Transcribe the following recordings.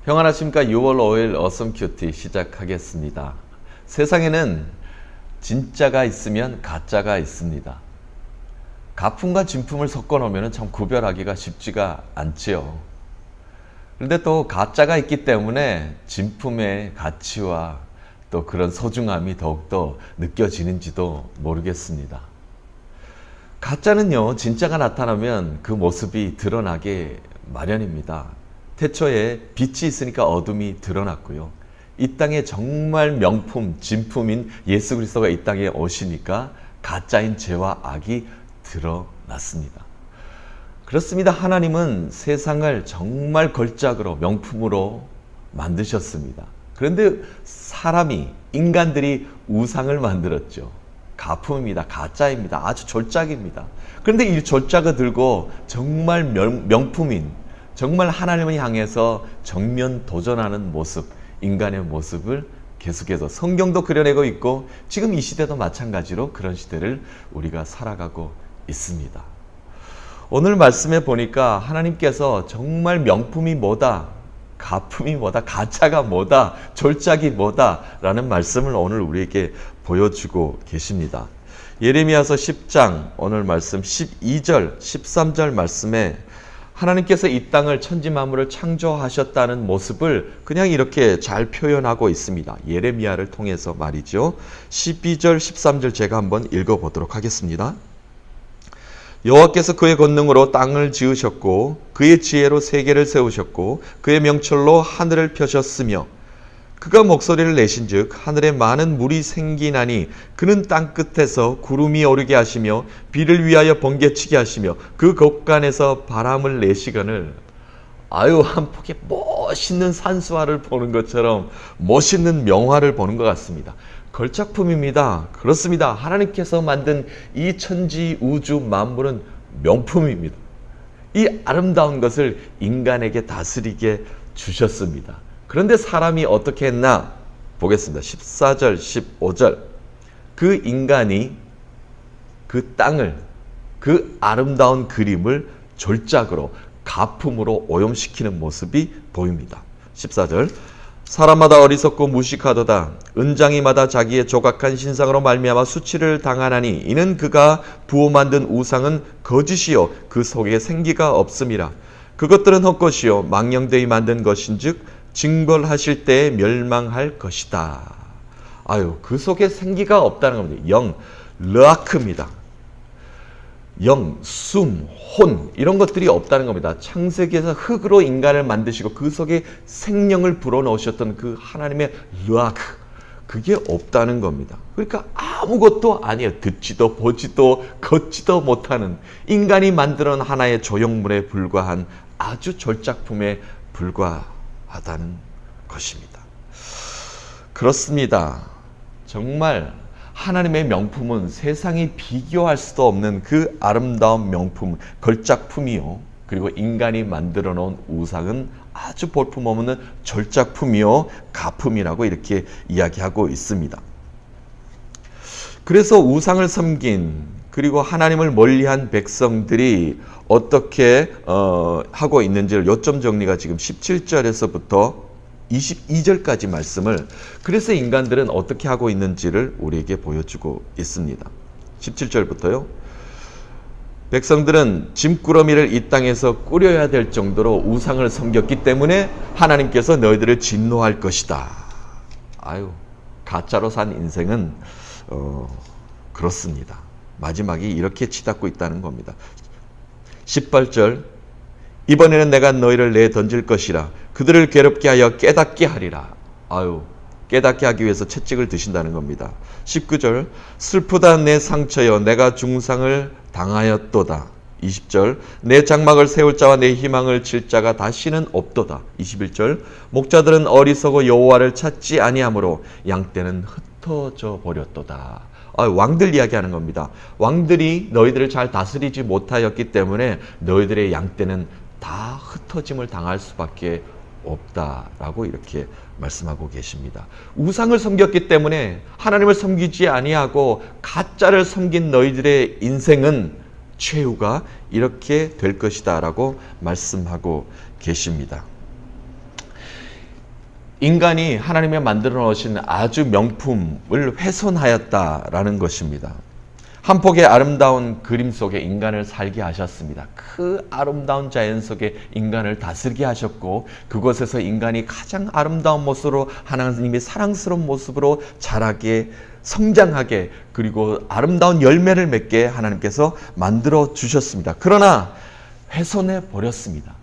평안하십니까? 6월 5일 어썸 큐티 시작하겠습니다. 세상에는 진짜가 있으면 가짜가 있습니다. 가품과 진품을 섞어 놓으면 참 구별하기가 쉽지가 않지요. 그런데 또 가짜가 있기 때문에 진품의 가치와 또 그런 소중함이 더욱더 느껴지는지도 모르겠습니다. 가짜는요, 진짜가 나타나면 그 모습이 드러나게 마련입니다. 태초에 빛이 있으니까 어둠이 드러났고요. 이 땅에 정말 명품, 진품인 예수 그리스도가 이 땅에 오시니까 가짜인 죄와 악이 드러났습니다. 그렇습니다. 하나님은 세상을 정말 걸작으로 명품으로 만드셨습니다. 그런데 사람이, 인간들이 우상을 만들었죠. 가품입니다. 가짜입니다. 아주 졸작입니다. 그런데 이 졸작을 들고 정말 명품인, 정말 하나님을 향해서 정면 도전하는 모습, 인간의 모습을 계속해서 성경도 그려내고 있고 지금 이 시대도 마찬가지로 그런 시대를 우리가 살아가고 있습니다. 오늘 말씀에 보니까 하나님께서 정말 명품이 뭐다, 가품이 뭐다, 가짜가 뭐다, 졸작이 뭐다 라는 말씀을 오늘 우리에게 보여주고 계십니다. 예레미야서 10장 오늘 말씀 12절 13절 말씀에 하나님께서 이 땅을 천지만물을 창조하셨다는 모습을 그냥 이렇게 잘 표현하고 있습니다. 예레미야를 통해서 말이죠. 12절 13절 제가 한번 읽어보도록 하겠습니다. 여호와께서 그의 권능으로 땅을 지으셨고 그의 지혜로 세계를 세우셨고 그의 명철로 하늘을 펴셨으며 그가 목소리를 내신즉 하늘에 많은 물이 생기나니 그는 땅끝에서 구름이 오르게 하시며 비를 위하여 번개치게 하시며 그 곳간에서 바람을 내시거늘. 한 폭의 멋있는 산수화를 보는 것처럼 멋있는 명화를 보는 것 같습니다. 걸작품입니다. 그렇습니다. 하나님께서 만든 이 천지 우주 만물은 명품입니다. 이 아름다운 것을 인간에게 다스리게 주셨습니다. 그런데 사람이 어떻게 했나 보겠습니다. 14절 15절 그 인간이 그 땅을, 그 아름다운 그림을 졸작으로 가품으로 오염시키는 모습이 보입니다. 14절 사람마다 어리석고 무식하도다. 은장이마다 자기의 조각한 신상으로 말미암아 수치를 당하나니 이는 그가 부어 만든 우상은 거짓이요 그 속에 생기가 없음이라. 그것들은 헛것이요 망령되이 만든 것인즉 징벌하실 때에 멸망할 것이다. 그 속에 생기가 없다는 겁니다. 영, 르아크입니다. 영, 숨, 혼 이런 것들이 없다는 겁니다. 창세기에서 흙으로 인간을 만드시고 그 속에 생명을 불어넣으셨던 그 하나님의 르아크, 그게 없다는 겁니다. 그러니까 아무것도 아니에요. 듣지도 보지도 걷지도 못하는 인간이 만들어 놓은 하나의 조형물에 불과한 아주 졸작품에 불과하다는 것입니다. 그렇습니다. 정말 하나님의 명품은 세상이 비교할 수도 없는 그 아름다운 명품, 걸작품이요. 그리고 인간이 만들어 놓은 우상은 아주 볼품없는 졸작품이요. 가품이라고 이렇게 이야기하고 있습니다. 그래서 우상을 섬긴 그리고 하나님을 멀리한 백성들이 어떻게 하고 있는지를 요점 정리가 지금 17절에서부터 22절까지 말씀을 그래서 인간들은 어떻게 하고 있는지를 우리에게 보여주고 있습니다. 17절부터요. 백성들은 짐꾸러미를 이 땅에서 꾸려야 될 정도로 우상을 섬겼기 때문에 하나님께서 너희들을 진노할 것이다. 가짜로 산 인생은 그렇습니다. 마지막이 이렇게 치닫고 있다는 겁니다. 18절 이번에는 내가 너희를 내던질 것이라 그들을 괴롭게 하여 깨닫게 하리라. 깨닫게 하기 위해서 채찍을 드신다는 겁니다. 19절 슬프다 내 상처여 내가 중상을 당하였도다. 20절 내 장막을 세울 자와 내 희망을 칠 자가 다시는 없도다. 21절 목자들은 어리석어 여호와를 찾지 아니하므로 양떼는 흩어져 버렸도다. 왕들 이야기하는 겁니다. 왕들이 너희들을 잘 다스리지 못하였기 때문에 너희들의 양떼는 다 흩어짐을 당할 수밖에 없다라고 이렇게 말씀하고 계십니다. 우상을 섬겼기 때문에 하나님을 섬기지 아니하고 가짜를 섬긴 너희들의 인생은 최후가 이렇게 될 것이다 라고 말씀하고 계십니다. 인간이 하나님의 만들어 놓으신 아주 명품을 훼손하였다라는 것입니다. 한 폭의 아름다운 그림 속에 인간을 살게 하셨습니다. 그 아름다운 자연 속에 인간을 다스리게 하셨고, 그곳에서 인간이 가장 아름다운 모습으로, 하나님의 사랑스러운 모습으로 자라게, 성장하게, 그리고 아름다운 열매를 맺게 하나님께서 만들어 주셨습니다. 그러나 훼손해 버렸습니다.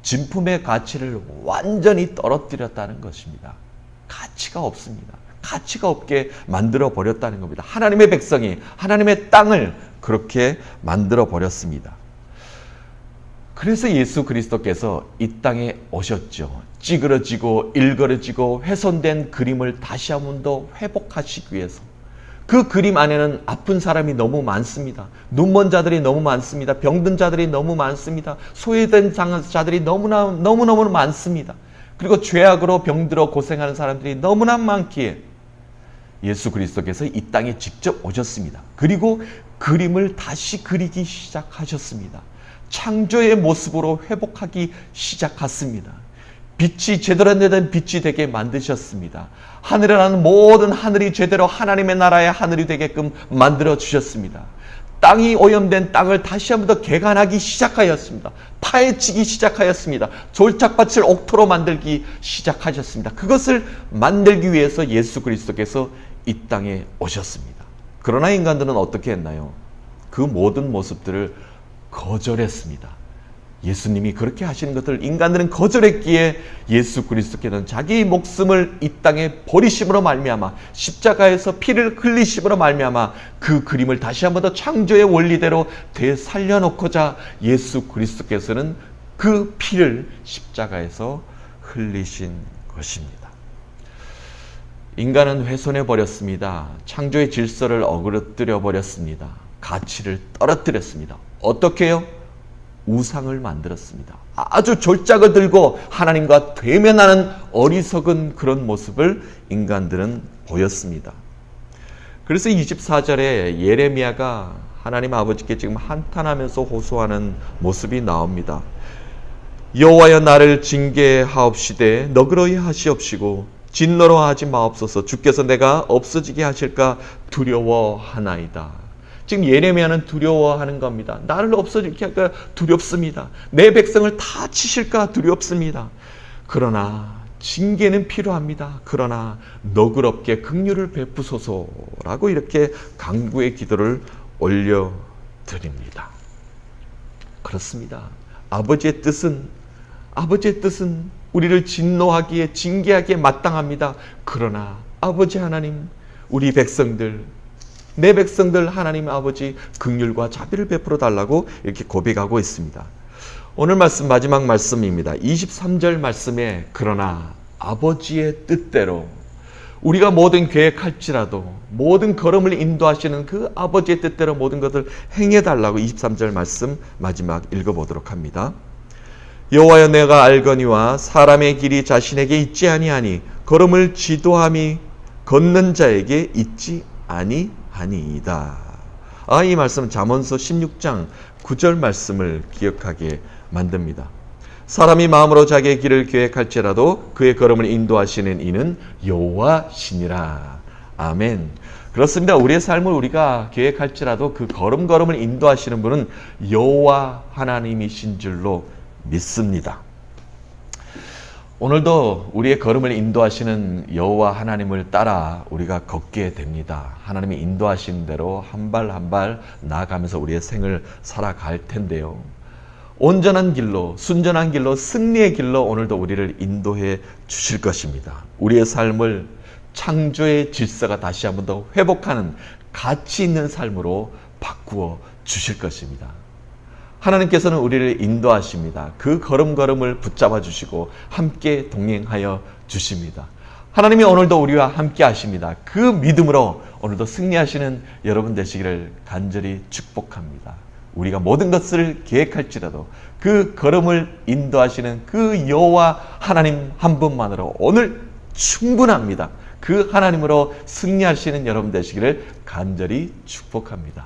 진품의 가치를 완전히 떨어뜨렸다는 것입니다. 가치가 없습니다. 가치가 없게 만들어 버렸다는 겁니다. 하나님의 백성이, 하나님의 땅을 그렇게 만들어 버렸습니다. 그래서 예수 그리스도께서 이 땅에 오셨죠. 찌그러지고 일그러지고 훼손된 그림을 다시 한 번 더 회복하시기 위해서. 그 그림 안에는 아픈 사람이 너무 많습니다. 눈먼 자들이 너무 많습니다. 병든 자들이 너무 많습니다. 소외된 자들이 너무너무 많습니다. 그리고 죄악으로 병들어 고생하는 사람들이 너무나 많기에 예수 그리스도께서 이 땅에 직접 오셨습니다. 그리고 그림을 다시 그리기 시작하셨습니다. 창조의 모습으로 회복하기 시작했습니다. 빛이 제대로 된 빛이 되게 만드셨습니다. 하늘에 나는 모든 하늘이 제대로 하나님의 나라의 하늘이 되게끔 만들어 주셨습니다. 땅이 오염된 땅을 다시 한 번 더 개간하기 시작하였습니다. 파헤치기 시작하였습니다. 졸작밭을 옥토로 만들기 시작하셨습니다. 그것을 만들기 위해서 예수 그리스도께서 이 땅에 오셨습니다. 그러나 인간들은 어떻게 했나요? 그 모든 모습들을 거절했습니다. 예수님이 그렇게 하시는 것을 인간들은 거절했기에 예수 그리스도께서는 자기 목숨을 이 땅에 버리심으로 말미암아, 십자가에서 피를 흘리심으로 말미암아 그 그림을 다시 한 번 더 창조의 원리대로 되살려놓고자 예수 그리스도께서는 그 피를 십자가에서 흘리신 것입니다. 인간은 훼손해 버렸습니다. 창조의 질서를 어그러뜨려 버렸습니다. 가치를 떨어뜨렸습니다. 어떻게요? 우상을 만들었습니다. 아주 졸작을 들고 하나님과 대면하는 어리석은 그런 모습을 인간들은 보였습니다. 그래서 24절에 예레미야가 하나님 아버지께 지금 한탄하면서 호소하는 모습이 나옵니다. 여호와여 나를 징계하옵시되 너그러이 하시옵시고 진노로 하지 마옵소서. 주께서 내가 없어지게 하실까 두려워하나이다. 지금 예레미야는 두려워하는 겁니다. 나를 없어지게 할까 두렵습니다. 내 백성을 다 치실까 두렵습니다. 그러나 징계는 필요합니다. 그러나 너그럽게 긍휼을 베푸소서라고 이렇게 간구의 기도를 올려드립니다. 그렇습니다. 아버지의 뜻은 우리를 진노하기에 징계하기에 마땅합니다. 그러나 아버지 하나님, 우리 백성들, 내 백성들 하나님 아버지 긍휼과 자비를 베풀어 달라고 이렇게 고백하고 있습니다. 오늘 말씀 마지막 말씀입니다. 23절 말씀에 그러나 아버지의 뜻대로 우리가 모든 계획할지라도 모든 걸음을 인도하시는 그 아버지의 뜻대로 모든 것을 행해달라고 23절 말씀 마지막 읽어보도록 합니다. 여호와여 내가 알거니와 사람의 길이 자신에게 있지 아니하니 걸음을 지도함이 걷는 자에게 있지 아니하니이다. 이 말씀은 잠언서 16장 9절 말씀을 기억하게 만듭니다. 사람이 마음으로 자기의 길을 계획할지라도 그의 걸음을 인도하시는 이는 여호와시니라. 아멘. 그렇습니다. 우리의 삶을 우리가 계획할지라도 그 걸음걸음을 인도하시는 분은 여호와 하나님이신 줄로 믿습니다. 오늘도 우리의 걸음을 인도하시는 여호와 하나님을 따라 우리가 걷게 됩니다. 하나님이 인도하시는 대로 한 발 한 발 나아가면서 우리의 생을 살아갈 텐데요. 온전한 길로, 순전한 길로, 승리의 길로 오늘도 우리를 인도해 주실 것입니다. 우리의 삶을 창조의 질서가 다시 한 번 더 회복하는 가치 있는 삶으로 바꾸어 주실 것입니다. 하나님께서는 우리를 인도하십니다. 그 걸음걸음을 붙잡아 주시고 함께 동행하여 주십니다. 하나님이 오늘도 우리와 함께 하십니다. 그 믿음으로 오늘도 승리하시는 여러분 되시기를 간절히 축복합니다. 우리가 모든 것을 계획할지라도 그 걸음을 인도하시는 그 여호와 하나님 한 분만으로 오늘 충분합니다. 그 하나님으로 승리하시는 여러분 되시기를 간절히 축복합니다.